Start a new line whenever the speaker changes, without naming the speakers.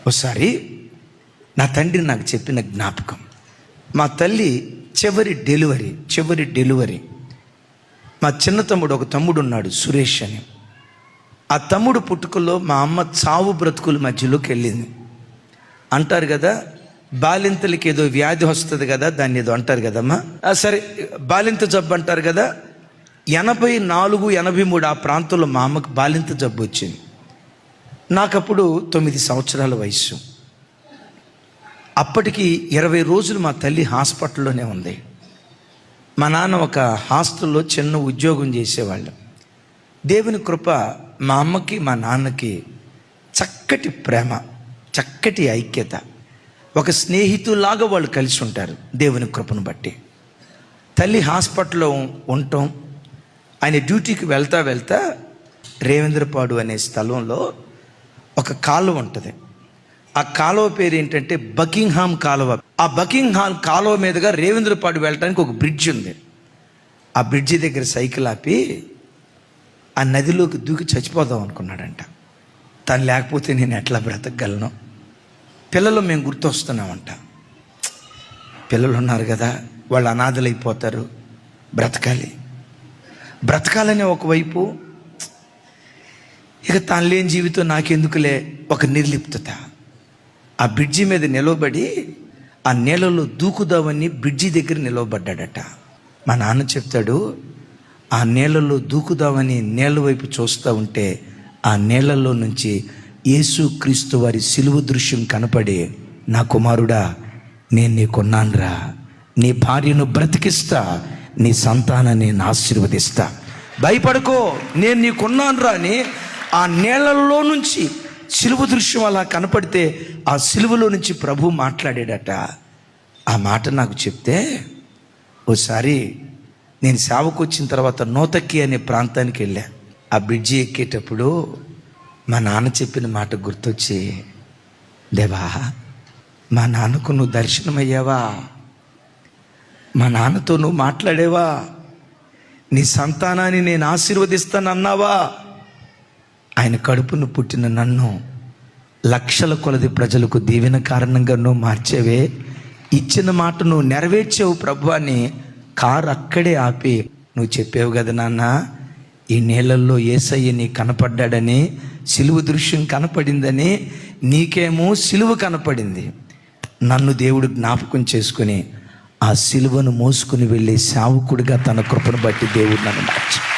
ఒకసారి నా తండ్రి నాకు చెప్పిన జ్ఞాపకం, మా తల్లి చివరి డెలివరీ మా చిన్న తమ్ముడు, ఒక తమ్ముడు ఉన్నాడు సురేష్ అని. ఆ తమ్ముడు పుట్టుకలో మా అమ్మ చావు బ్రతుకుల మధ్యలోకి వెళ్ళింది. అంటారు కదా, బాలింతలకి ఏదో వ్యాధి వస్తుంది కదా, దాన్ని ఏదో అంటారు కదమ్మా. సరే, బాలింత జబ్బు అంటారు కదా. 84, 83 ఆ ప్రాంతంలో మా అమ్మకు బాలింత జబ్బు వచ్చింది. నాకప్పుడు 9 సంవత్సరాల వయసు. అప్పటికి 20 రోజులు మా తల్లి హాస్పిటల్లోనే ఉంది. మా నాన్న ఒక హాస్టల్లో చిన్న ఉద్యోగం చేసేవాళ్ళు. దేవుని కృప, మా అమ్మకి మా నాన్నకి చక్కటి ప్రేమ, చక్కటి ఐక్యత, ఒక స్నేహితులాగా వాళ్ళు కలిసి ఉంటారు దేవుని కృపను బట్టి. తల్లి హాస్పిటల్లో ఉండటం, ఆయన డ్యూటీకి వెళ్తా రేవేంద్రపాడు అనే స్థలంలో ఒక కాలువ ఉంటుంది. ఆ కాలువ పేరు ఏంటంటే బకింగ్హామ్ కాలువ. ఆ బకింగ్హామ్ కాలువ మీదుగా రేవేంద్రపాడు వెళ్ళడానికి ఒక బ్రిడ్జ్ ఉంది. ఆ బ్రిడ్జి దగ్గర సైకిల్ ఆపి ఆ నదిలోకి దూకి చచ్చిపోదాం అనుకున్నాడంట. తను లేకపోతే నేను ఎట్లా బ్రతకగలను? పిల్లలు మేము గుర్తొస్తున్నామంట. పిల్లలు ఉన్నారు కదా, వాళ్ళు అనాథలైపోతారు, బ్రతకాలనే ఒకవైపు, ఇక తాను లేని జీవితం నాకెందుకులే ఒక నిర్లిప్తత. ఆ బ్రిడ్జి మీద నిలవబడి ఆ నీళ్ళలో దూకుదామని బ్రిడ్జి దగ్గర నిలవబడ్డాడట. మా నాన్న చెప్తాడు, ఆ నీళ్ళలో దూకుదామని నీళ్ళ వైపు చూస్తూ ఉంటే ఆ నీళ్ళల్లో నుంచి యేసుక్రీస్తు వారి సిలువ దృశ్యం కనపడి, నా కుమారుడా, నేను నీకున్నానురా, నీ భార్యను బ్రతికిస్తా, నీ సంతానాన్ని నేను ఆశీర్వదిస్తా, భయపడకో, నేను నీకున్నానురా అని ఆ నీళ్ళల్లో నుంచి సిలువ దృశ్యం అలా కనపడితే ఆ సిలువలో నుంచి ప్రభు మాట్లాడాడట. ఆ మాట నాకు చెప్తే, ఓసారి నేను సేవకు వచ్చిన తర్వాత నోతక్కి అనే ప్రాంతానికి వెళ్ళా. ఆ బ్రిడ్జి ఎక్కేటప్పుడు మా నాన్న చెప్పిన మాట గుర్తొచ్చి, దేవా, మా నాన్నకు నువ్వు దర్శనమయ్యావా? మా నాన్నతో నువ్వు మాట్లాడేవా? నీ సంతానాన్ని నేను ఆశీర్వదిస్తానన్నావా? ఆయన కడుపును పుట్టిన నన్ను లక్షల కొలది ప్రజలకు దీవెన కారణంగా నువ్వు మార్చేవే, ఇచ్చిన మాట నువ్వు నెరవేర్చావు ప్రభు అని కారు అక్కడే ఆపి, నువ్వు చెప్పావు కదా నాన్న, ఈ నీళ్ళల్లో యేసయ్య నీ కనపడ్డాడని, సిలువ దృశ్యం కనపడిందని. నీకేమో సిలువ కనపడింది. నన్ను దేవుడు జ్ఞాపకం చేసుకుని ఆ సిలువను మోసుకుని వెళ్ళే సేవకుడిగా తన కృపను బట్టి దేవుడు నన్ను మార్చాడు.